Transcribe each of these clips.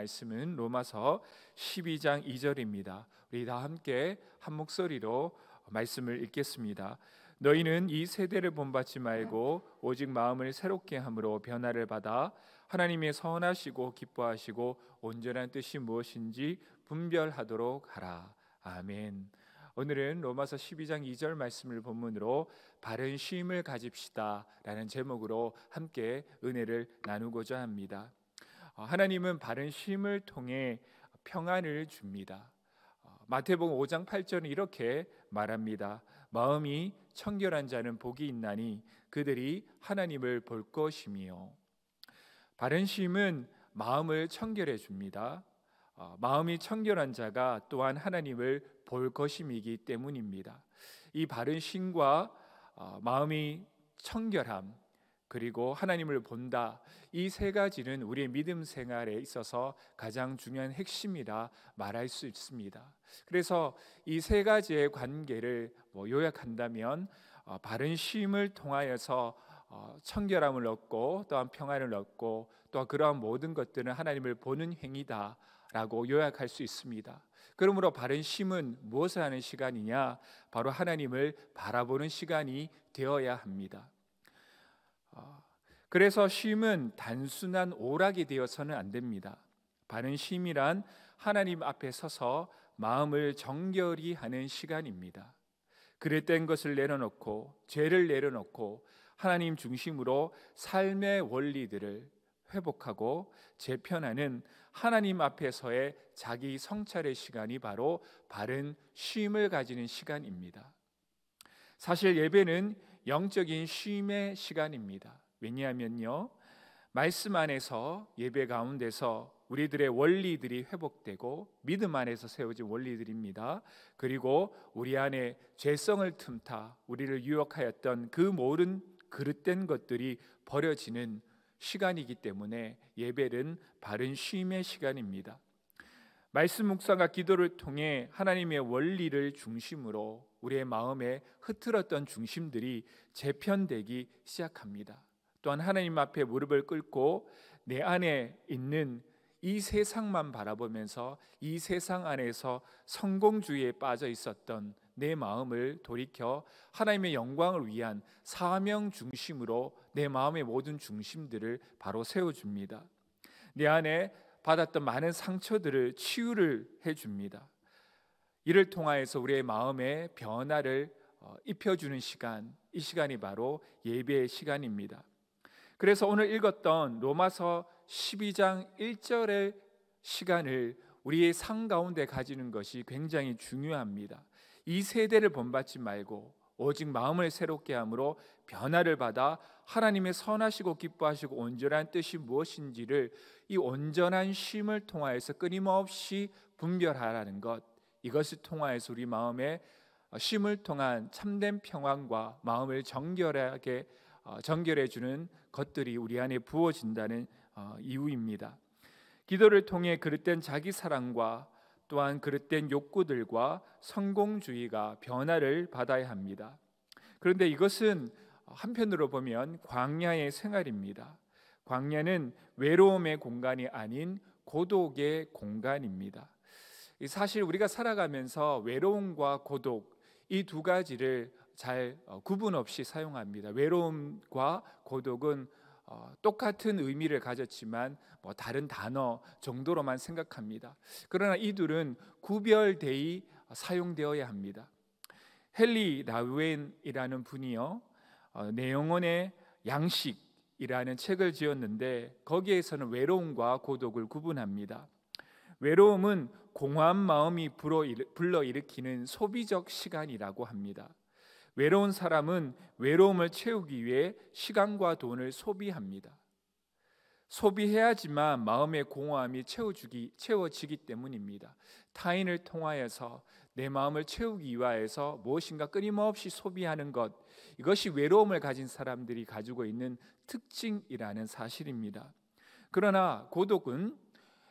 말씀은 로마서 12장 2절입니다. 우리 다 함께 한 목소리로 말씀을 읽겠습니다. 너희는 이 세대를 본받지 말고 오직 마음을 새롭게 함으로 변화를 받아 하나님의 선하시고 기뻐하시고 온전한 뜻이 무엇인지 분별하도록 하라. 아멘. 오늘은 로마서 12장 2절 말씀을 본문으로 바른 쉼을 가집시다 라는 제목으로 함께 은혜를 나누고자 합니다. 하나님은 바른 쉼을 통해 평안을 줍니다. 마태복음 5장 8절은 이렇게 말합니다. 마음이 청결한 자는 복이 있나니 그들이 하나님을 볼 것이며. 바른 쉼은 마음을 청결해 줍니다. 마음이 청결한 자가 또한 하나님을 볼 것임이기 때문입니다. 이 바른 쉼과 마음이 청결함 그리고 하나님을 본다, 이 세 가지는 우리의 믿음 생활에 있어서 가장 중요한 핵심이라 말할 수 있습니다. 그래서 이 세 가지의 관계를 요약한다면 바른 쉼을 통하여서 청결함을 얻고 또한 평안을 얻고 또 그러한 모든 것들은 하나님을 보는 행위다 라고 요약할 수 있습니다. 그러므로 바른 쉼은 무엇을 하는 시간이냐? 바로 하나님을 바라보는 시간이 되어야 합니다. 그래서 쉼은 단순한 오락이 되어서는 안 됩니다. 바른 쉼이란 하나님 앞에 서서 마음을 정결히 하는 시간입니다. 그릇된 것을 내려놓고 죄를 내려놓고 하나님 중심으로 삶의 원리들을 회복하고 재편하는 하나님 앞에서의 자기 성찰의 시간이 바로 바른 쉼을 가지는 시간입니다. 사실 예배는 영적인 쉼의 시간입니다. 왜냐하면요, 말씀 안에서 예배 가운데서 우리들의 원리들이 회복되고 믿음 안에서 세워진 원리들입니다. 그리고 우리 안에 죄성을 틈타 우리를 유혹하였던 그 모든 그릇된 것들이 버려지는 시간이기 때문에 예배는 바른 쉼의 시간입니다. 말씀 묵상과 기도를 통해 하나님의 원리를 중심으로 우리의 마음에 흐트렀던 중심들이 재편되기 시작합니다. 또한 하나님 앞에 무릎을 꿇고 내 안에 있는 이 세상만 바라보면서 이 세상 안에서 성공주의에 빠져 있었던 내 마음을 돌이켜 하나님의 영광을 위한 사명 중심으로 내 마음의 모든 중심들을 바로 세워줍니다. 내 안에 받았던 많은 상처들을 치유를 해줍니다. 이를 통하여서 우리의 마음에 변화를 입혀주는 시간, 이 시간이 바로 예배의 시간입니다. 그래서 오늘 읽었던 로마서 12장 1절의 시간을 우리의 삶 가운데 가지는 것이 굉장히 중요합니다. 이 세대를 본받지 말고 오직 마음을 새롭게 함으로 변화를 받아 하나님의 선하시고 기뻐하시고 온전한 뜻이 무엇인지를 이 온전한 쉼을 통하여서 끊임없이 분별하라는 것, 이것을 통하여서 우리 마음에 쉼을 통한 참된 평안과 마음을 정결해 주는 것들이 우리 안에 부어진다는 이유입니다. 기도를 통해 그릇된 자기 사랑과 또한 그릇된 욕구들과 성공주의가 변화를 받아야 합니다. 그런데 이것은 한편으로 보면 광야의 생활입니다. 광야는 외로움의 공간이 아닌 고독의 공간입니다. 사실 우리가 살아가면서 외로움과 고독, 이 두 가지를 잘 구분 없이 사용합니다. 외로움과 고독은 똑같은 의미를 가졌지만 다른 단어 정도로만 생각합니다. 그러나 이 둘은 구별되이 사용되어야 합니다. 헨리 라우엔이라는 분이요, 내 영혼의 양식이라는 책을 지었는데 거기에서는 외로움과 고독을 구분합니다. 외로움은 공허한 마음이 불러일으키는 소비적 시간이라고 합니다. 외로운 사람은 외로움을 채우기 위해 시간과 돈을 소비합니다. 소비해야지만 마음의 공허함이 채워지기 때문입니다. 타인을 통하여서 내 마음을 채우기 위하여서 무엇인가 끊임없이 소비하는 것, 이것이 외로움을 가진 사람들이 가지고 있는 특징이라는 사실입니다. 그러나 고독은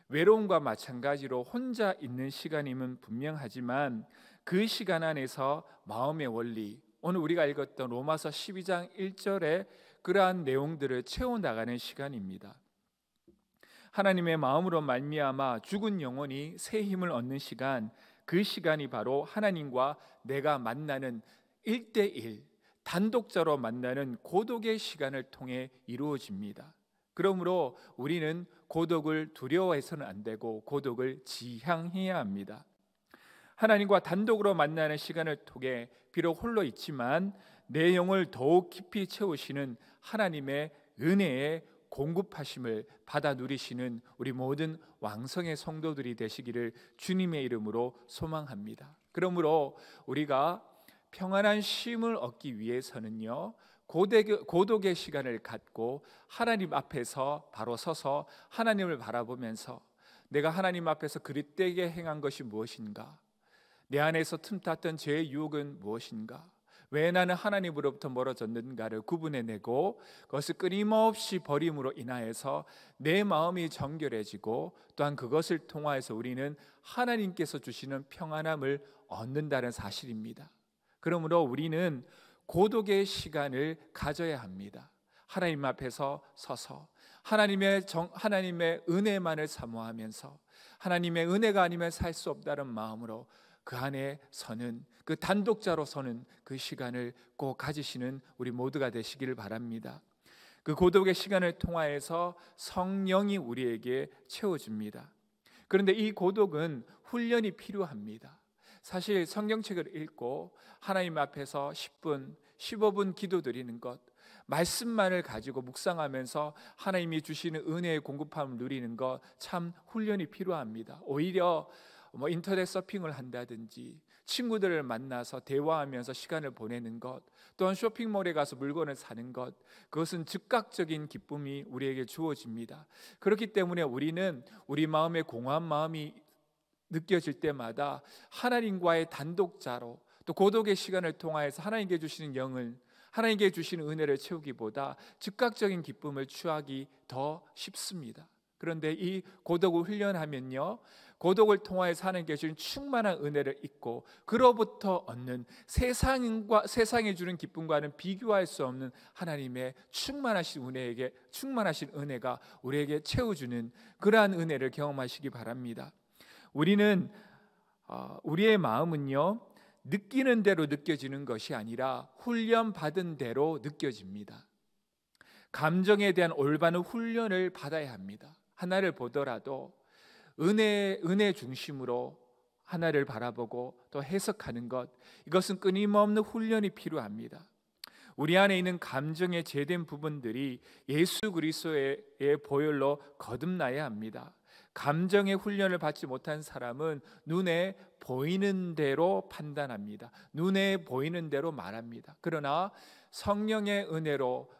외로움과 마찬가지로 혼자 있는 시간임은 분명하지만 그 시간 안에서 마음의 원리, 오늘 우리가 읽었던 로마서 12장 1절에 그러한 내용들을 채워나가는 시간입니다. 하나님의 마음으로 말미암아 죽은 영혼이 새 힘을 얻는 시간, 그 시간이 바로 하나님과 내가 만나는 1대1 단독자로 만나는 고독의 시간을 통해 이루어집니다. 그러므로 우리는 고독을 두려워해서는 안 되고 고독을 지향해야 합니다. 하나님과 단독으로 만나는 시간을 통해 비록 홀로 있지만 내 영을 더욱 깊이 채우시는 하나님의 은혜의 공급하심을 받아 누리시는 우리 모든 왕성의 성도들이 되시기를 주님의 이름으로 소망합니다. 그러므로 우리가 평안한 쉼을 얻기 위해서는요, 고독의 시간을 갖고 하나님 앞에서 바로 서서 하나님을 바라보면서 내가 하나님 앞에서 그릇되게 행한 것이 무엇인가, 내 안에서 틈탔던 죄의 유혹은 무엇인가, 왜 나는 하나님으로부터 멀어졌는가를 구분해내고 그것을 끊임없이 버림으로 인하여서 내 마음이 정결해지고 또한 그것을 통하여서 우리는 하나님께서 주시는 평안함을 얻는다는 사실입니다. 그러므로 우리는 고독의 시간을 가져야 합니다. 하나님 앞에서 서서 하나님의 은혜만을 사모하면서 하나님의 은혜가 아니면 살 수 없다는 마음으로 그 안에 서는, 그 단독자로 서는 그 시간을 꼭 가지시는 우리 모두가 되시기를 바랍니다. 그 고독의 시간을 통하여서 성령이 우리에게 채워줍니다. 그런데 이 고독은 훈련이 필요합니다. 사실 성경책을 읽고 하나님 앞에서 10분, 15분 기도드리는 것, 말씀만을 가지고 묵상하면서 하나님이 주시는 은혜의 공급함을 누리는 것, 참 훈련이 필요합니다. 오히려 인터넷 서핑을 한다든지 친구들을 만나서 대화하면서 시간을 보내는 것, 또한 쇼핑몰에 가서 물건을 사는 것, 그것은 즉각적인 기쁨이 우리에게 주어집니다. 그렇기 때문에 우리는 우리 마음에 공허한 마음이 느껴질 때마다 하나님과의 단독자로 또 고독의 시간을 통하여서 하나님께 주시는 영을, 하나님께 주시는 은혜를 채우기보다 즉각적인 기쁨을 취하기 더 쉽습니다. 그런데 이 고독을 훈련하면요, 고독을 통하여서 하나님께 주신 충만한 은혜를 잊고 그로부터 얻는 세상이 주는 기쁨과는 비교할 수 없는 하나님의 충만하신 은혜가 우리에게 채워주는 그러한 은혜를 경험하시기 바랍니다. 우리의 마음은요, 느끼는 대로 느껴지는 것이 아니라 훈련받은 대로 느껴집니다. 감정에 대한 올바른 훈련을 받아야 합니다. 하나를 보더라도 은혜 중심으로 하나를 바라보고 또 해석하는 것, 이것은 끊임없는 훈련이 필요합니다. 우리 안에 있는 감정의 제된 부분들이 예수 그리스도의 보혈로 거듭나야 합니다. 감정의 훈련을 받지 못한 사람은 눈에 보이는 대로 판단합니다. 눈에 보이는 대로 말합니다. 그러나 성령의 은혜로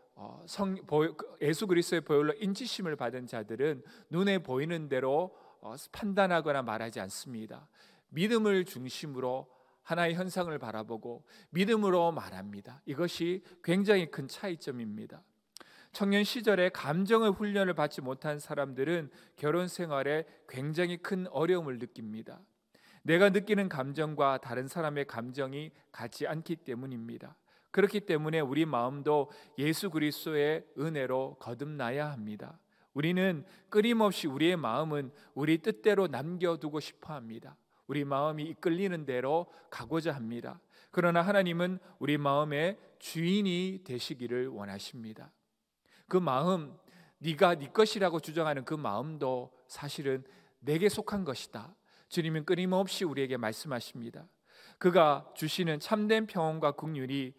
예수 그리스도의 보혈로 인치심을 받은 자들은 눈에 보이는 대로 판단하거나 말하지 않습니다. 믿음을 중심으로 하나의 현상을 바라보고 믿음으로 말합니다. 이것이 굉장히 큰 차이점입니다. 청년 시절에 감정의 훈련을 받지 못한 사람들은 결혼 생활에 굉장히 큰 어려움을 느낍니다. 내가 느끼는 감정과 다른 사람의 감정이 같지 않기 때문입니다. 그렇기 때문에 우리 마음도 예수 그리스도의 은혜로 거듭나야 합니다. 우리는 끊임없이 우리의 마음은 우리 뜻대로 남겨두고 싶어 합니다. 우리 마음이 이끌리는 대로 가고자 합니다. 그러나 하나님은 우리 마음의 주인이 되시기를 원하십니다. 그 마음, 네가 네 것이라고 주장하는 그 마음도 사실은 내게 속한 것이다. 주님은 끊임없이 우리에게 말씀하십니다. 그가 주시는 참된 평온과 긍휼이,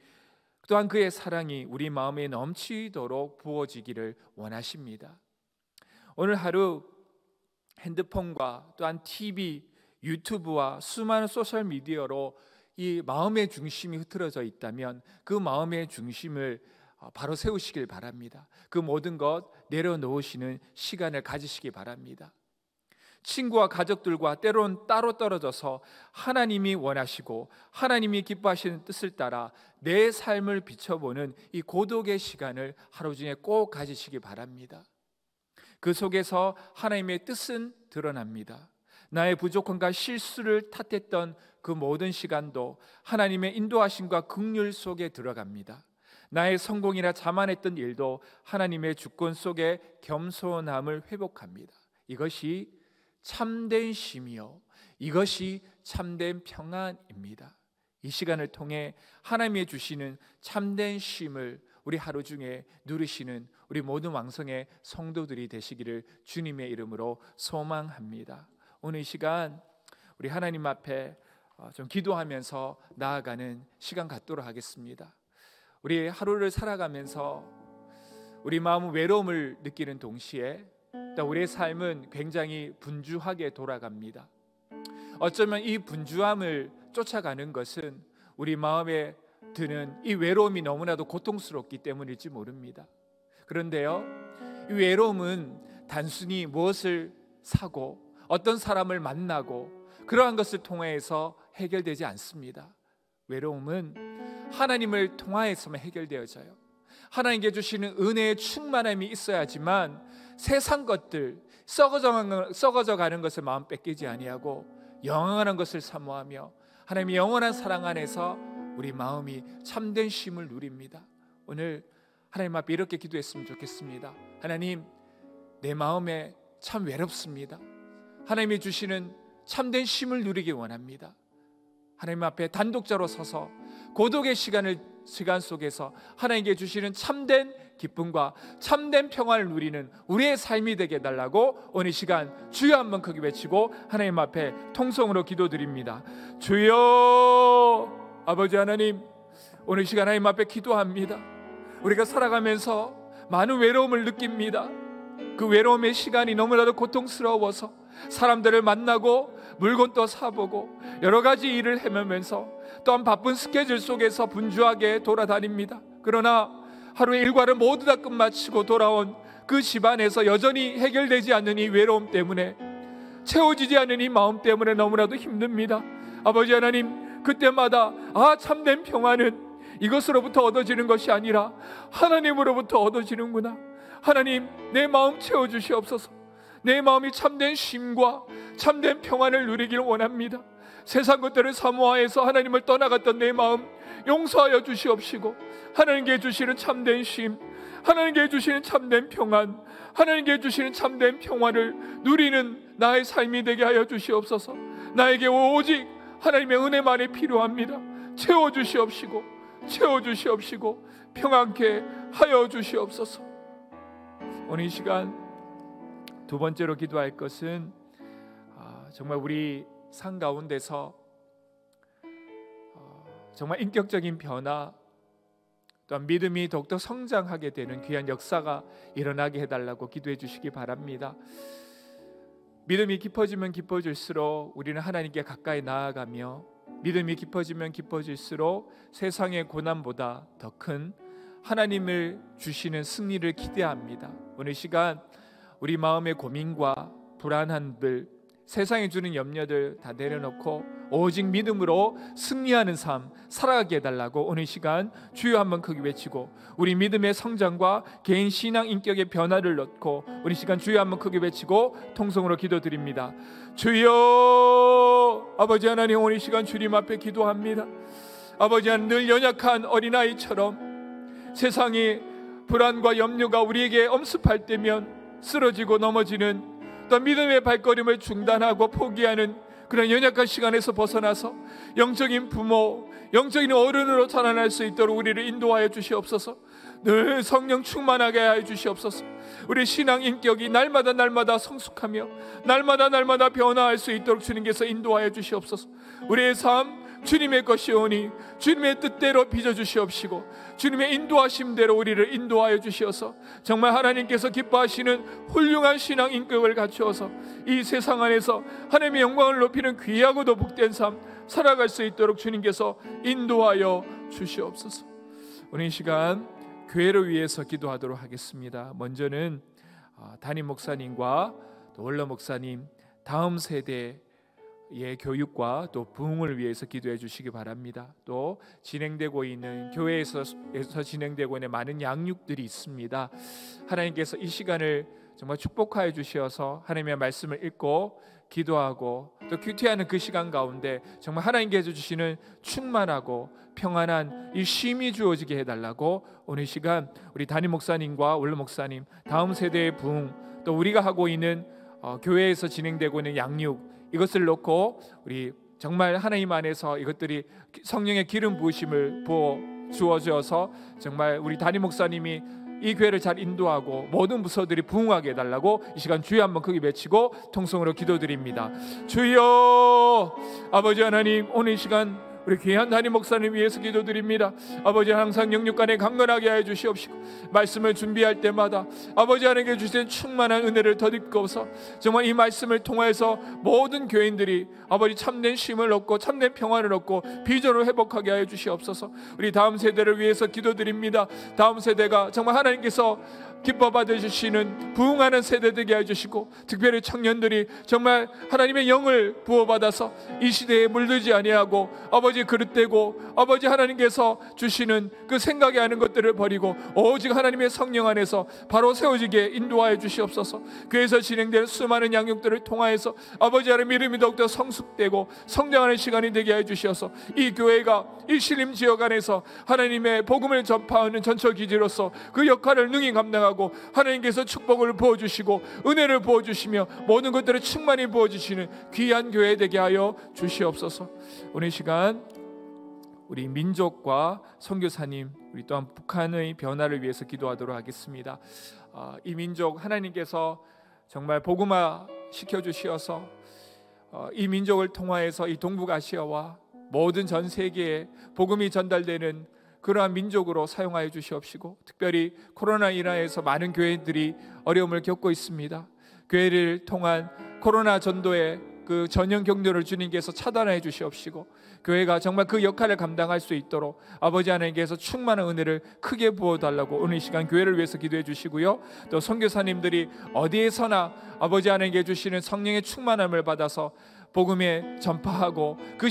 또한 그의 사랑이 우리 마음에 넘치도록 부어지기를 원하십니다. 오늘 하루 핸드폰과 또한 TV, 유튜브와 수많은 소셜미디어로 이 마음의 중심이 흐트러져 있다면 그 마음의 중심을 바로 세우시길 바랍니다. 그 모든 것 내려놓으시는 시간을 가지시기 바랍니다. 친구와 가족들과 때론 따로 떨어져서 하나님이 원하시고 하나님이 기뻐하시는 뜻을 따라 내 삶을 비춰보는 이 고독의 시간을 하루 중에 꼭 가지시기 바랍니다. 그 속에서 하나님의 뜻은 드러납니다. 나의 부족함과 실수를 탓했던 그 모든 시간도 하나님의 인도하심과 긍휼 속에 들어갑니다. 나의 성공이나 자만했던 일도 하나님의 주권 속에 겸손함을 회복합니다. 이것이 참된 쉼이요, 이것이 참된 평안입니다. 이 시간을 통해 하나님이 주시는 참된 쉼을 우리 하루 중에 누리시는 우리 모든 왕성의 성도들이 되시기를 주님의 이름으로 소망합니다. 오늘 이 시간 우리 하나님 앞에 좀 기도하면서 나아가는 시간 갖도록 하겠습니다. 우리 하루를 살아가면서 우리 마음은 외로움을 느끼는 동시에 또 우리의 삶은 굉장히 분주하게 돌아갑니다. 어쩌면 이 분주함을 쫓아가는 것은 우리 마음에 드는 이 외로움이 너무나도 고통스럽기 때문일지 모릅니다. 그런데요, 이 외로움은 단순히 무엇을 사고 어떤 사람을 만나고 그러한 것을 통해서 해결되지 않습니다. 외로움은 하나님을 통하여서만 해결되어져요. 하나님께 주시는 은혜의 충만함이 있어야지만 세상 것들, 썩어져 가는 것을 마음 뺏기지 아니하고 영원한 것을 사모하며 하나님의 영원한 사랑 안에서 우리 마음이 참된 쉼을 누립니다. 오늘 하나님 앞에 이렇게 기도했으면 좋겠습니다. 하나님, 내 마음에 참 외롭습니다. 하나님이 주시는 참된 쉼을 누리기 원합니다. 하나님 앞에 단독자로 서서 고독의 시간 속에서 하나님께 주시는 참된 기쁨과 참된 평안을 누리는 우리의 삶이 되게 해달라고 오늘 시간 주여 한번 크게 외치고 하나님 앞에 통성으로 기도드립니다. 주여, 아버지 하나님, 오늘 시간 하나님 앞에 기도합니다. 우리가 살아가면서 많은 외로움을 느낍니다. 그 외로움의 시간이 너무나도 고통스러워서 사람들을 만나고 물건도 사보고 여러 가지 일을 헤매면서 또한 바쁜 스케줄 속에서 분주하게 돌아다닙니다. 그러나 하루의 일과를 모두 다 끝마치고 돌아온 그 집안에서 여전히 해결되지 않는 이 외로움 때문에, 채워지지 않는 이 마음 때문에 너무나도 힘듭니다. 아버지 하나님, 그때마다 참된 평안은 이것으로부터 얻어지는 것이 아니라 하나님으로부터 얻어지는구나. 하나님, 내 마음 채워주시옵소서. 내 마음이 참된 쉼과 참된 평안을 누리기를 원합니다. 세상 것들을 사모하여서 하나님을 떠나갔던 내 마음 용서하여 주시옵시고, 하나님께 주시는 참된 쉼, 하나님께 주시는 참된 평안, 하나님께 주시는 참된 평화를 누리는 나의 삶이 되게 하여 주시옵소서. 나에게 오직 하나님의 은혜만이 필요합니다. 채워주시옵시고 평안케 하여 주시옵소서. 오늘 이 시간 두 번째로 기도할 것은 정말 우리 삶 가운데서 정말 인격적인 변화, 또한 믿음이 더욱더 성장하게 되는 귀한 역사가 일어나게 해달라고 기도해 주시기 바랍니다. 믿음이 깊어지면 깊어질수록 우리는 하나님께 가까이 나아가며, 믿음이 깊어지면 깊어질수록 세상의 고난보다 더 큰 하나님을 주시는 승리를 기대합니다. 오늘 시간 우리 마음의 고민과 불안함들, 세상에 주는 염려들 다 내려놓고 오직 믿음으로 승리하는 삶 살아가게 해달라고 오늘 시간 주여 한번 크게 외치고, 우리 믿음의 성장과 개인 신앙 인격의 변화를 넣고 우리 시간 주여 한번 크게 외치고 통성으로 기도드립니다. 주여, 아버지 하나님, 오늘 시간 주님 앞에 기도합니다. 아버지 하나님, 늘 연약한 어린아이처럼 세상이 불안과 염려가 우리에게 엄습할 때면 쓰러지고 넘어지는, 또 믿음의 발걸음을 중단하고 포기하는 그런 연약한 시간에서 벗어나서 영적인 부모, 영적인 어른으로 자라날 수 있도록 우리를 인도하여 주시옵소서. 늘 성령 충만하게 하여 주시옵소서. 우리 신앙 인격이 날마다 성숙하며 날마다 변화할 수 있도록 주님께서 인도하여 주시옵소서. 우리의 삶 주님의 것이오니 주님의 뜻대로 빚어주시옵시고 주님의 인도하심대로 우리를 인도하여 주시어서 정말 하나님께서 기뻐하시는 훌륭한 신앙 인격을 갖추어서 이 세상 안에서 하나님의 영광을 높이는 귀하고도 복된 삶 살아갈 수 있도록 주님께서 인도하여 주시옵소서. 오늘 이 시간 교회를 위해서 기도하도록 하겠습니다. 먼저는 담임 목사님과 또 원로 목사님, 다음 세대 교육과 또 부흥을 위해서 기도해 주시기 바랍니다. 또 진행되고 있는 교회에서 진행되고 있는 많은 양육들이 있습니다. 하나님께서 이 시간을 정말 축복하여 주셔서 하나님의 말씀을 읽고 기도하고 또 큐티하는 그 시간 가운데 정말 하나님께서 주시는 충만하고 평안한 이 쉼이 주어지게 해달라고 오늘 시간 우리 담임 목사님과 원로 목사님, 다음 세대의 부흥, 또 우리가 하고 있는 교회에서 진행되고 있는 양육, 이것을 놓고 우리 정말 하나님 안에서 이것들이 성령의 기름 부으심을 부어 주어져서 정말 우리 담임 목사님이 이 교회를 잘 인도하고 모든 부서들이 부흥하게 해달라고 이 시간 주여 한번 크게 외치고 통성으로 기도드립니다. 주여, 아버지 하나님, 오늘 이 시간 우리 귀한 담임 목사님 위해서 기도드립니다. 아버지, 항상 영육간에 강건하게 하여 주시옵시고, 말씀을 준비할 때마다 아버지 하나님께 주신 충만한 은혜를 덧입고서 정말 이 말씀을 통해서 모든 교인들이 아버지 참된 쉼을 얻고 참된 평안을 얻고 비전을 회복하게 하여 주시옵소서. 우리 다음 세대를 위해서 기도드립니다. 다음 세대가 정말 하나님께서 기뻐 받으시는 부흥하는 세대 되게 해주시고, 특별히 청년들이 정말 하나님의 영을 부어받아서 이 시대에 물들지 아니하고 아버지 그릇되고 아버지 하나님께서 주시는 그 생각이 하는 것들을 버리고 오직 하나님의 성령 안에서 바로 세워지게 인도하여 주시옵소서. 교회에서 진행되는 수많은 양육들을 통하여서 아버지 하나님 이름이 더욱더 성숙되고 성장하는 시간이 되게 해 주셔서 이 교회가 이 신림 지역 안에서 하나님의 복음을 전파하는 전처기지로서 그 역할을 능히 감당하고 하나님께서 축복을 부어주시고 은혜를 부어주시며 모든 것들을 충만히 부어주시는 귀한 교회 되게 하여 주시옵소서. 오늘 시간 우리 민족과 선교사님, 우리 또한 북한의 변화를 위해서 기도하도록 하겠습니다. 이 민족 하나님께서 정말 복음화 시켜주시어서 이 민족을 통하여서 이 동북아시아와 모든 전 세계에 복음이 전달되는 그러한 민족으로 사용하여 주시옵시고, 특별히 코로나 인하여서 많은 교회들이 어려움을 겪고 있습니다. 교회를 통한 코로나 전도의 그 전형 경로를 주님께서 차단해 주시옵시고, 교회가 정말 그 역할을 감당할 수 있도록 아버지 하나님께서 충만한 은혜를 크게 부어달라고 오늘 이 시간 교회를 위해서 기도해 주시고요. 또 선교사님들이 어디에서나 아버지 하나님께 주시는 성령의 충만함을 받아서 복음에 전파하고 그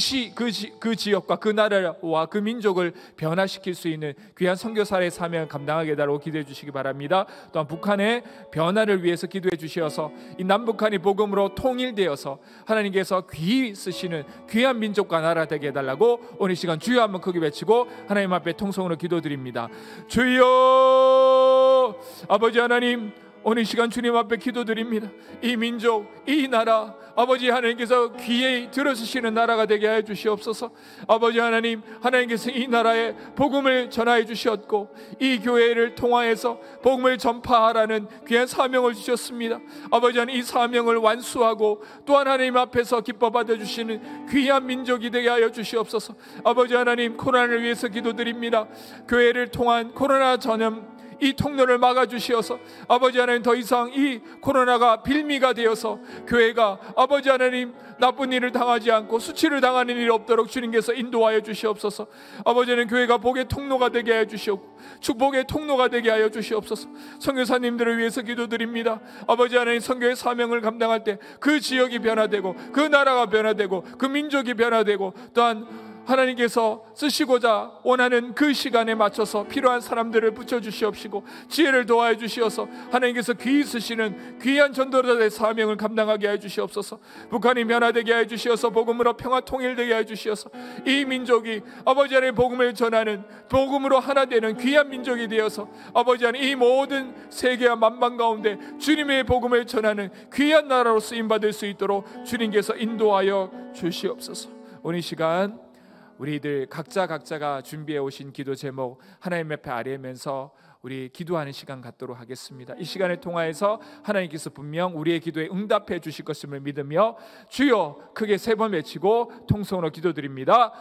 지역과 그 나라와 그 민족을 변화시킬 수 있는 귀한 선교사의 사명을 감당하게 해달라고 기도해 주시기 바랍니다. 또한 북한의 변화를 위해서 기도해 주시어서 이 남북한이 복음으로 통일되어서 하나님께서 귀히 쓰시는 귀한 민족과 나라 되게 해달라고 오늘 시간 주여 한번 크게 외치고 하나님 앞에 통성으로 기도드립니다. 주여, 아버지 하나님, 오늘 시간 주님 앞에 기도드립니다. 이 민족, 이 나라 아버지 하나님께서 귀에 들어주시는 나라가 되게 하여 주시옵소서. 아버지 하나님, 하나님께서 이 나라에 복음을 전하여 주셨고 이 교회를 통하여서 복음을 전파하라는 귀한 사명을 주셨습니다. 아버지 하나님, 이 사명을 완수하고 또한 하나님 앞에서 기뻐 받아주시는 귀한 민족이 되게 하여 주시옵소서. 아버지 하나님, 코로나를 위해서 기도드립니다. 교회를 통한 코로나 전염 이 통로를 막아주시어서 아버지 하나님, 더 이상 이 코로나가 빌미가 되어서 교회가 아버지 하나님 나쁜 일을 당하지 않고 수치를 당하는 일이 없도록 주님께서 인도하여 주시옵소서. 아버지 하나님, 교회가 복의 통로가 되게 하여 주시옵고 축복의 통로가 되게 하여 주시옵소서. 선교사님들을 위해서 기도드립니다. 아버지 하나님, 선교의 사명을 감당할 때 그 지역이 변화되고 그 나라가 변화되고 그 민족이 변화되고 또한 하나님께서 쓰시고자 원하는 그 시간에 맞춰서 필요한 사람들을 붙여주시옵시고 지혜를 도와해 주시어서 하나님께서 귀히 쓰시는 귀한 전도자의 사명을 감당하게 해 주시옵소서. 북한이 변화되게 해 주시어서 복음으로 평화 통일되게 해 주시어서 이 민족이 아버지 하나님 복음을 전하는 복음으로 하나 되는 귀한 민족이 되어서 아버지 하나님 이 모든 세계와 만방 가운데 주님의 복음을 전하는 귀한 나라로 쓰임받을 수 있도록 주님께서 인도하여 주시옵소서. 오늘 시간 우리들 각자가 준비해 오신 기도 제목 하나님 앞에 아뢰면서 우리 기도하는 시간 갖도록 하겠습니다. 이 시간을 통하여서 하나님께서 분명 우리의 기도에 응답해 주실 것임을 믿으며 주여 크게 3번 외치고 통성으로 기도드립니다.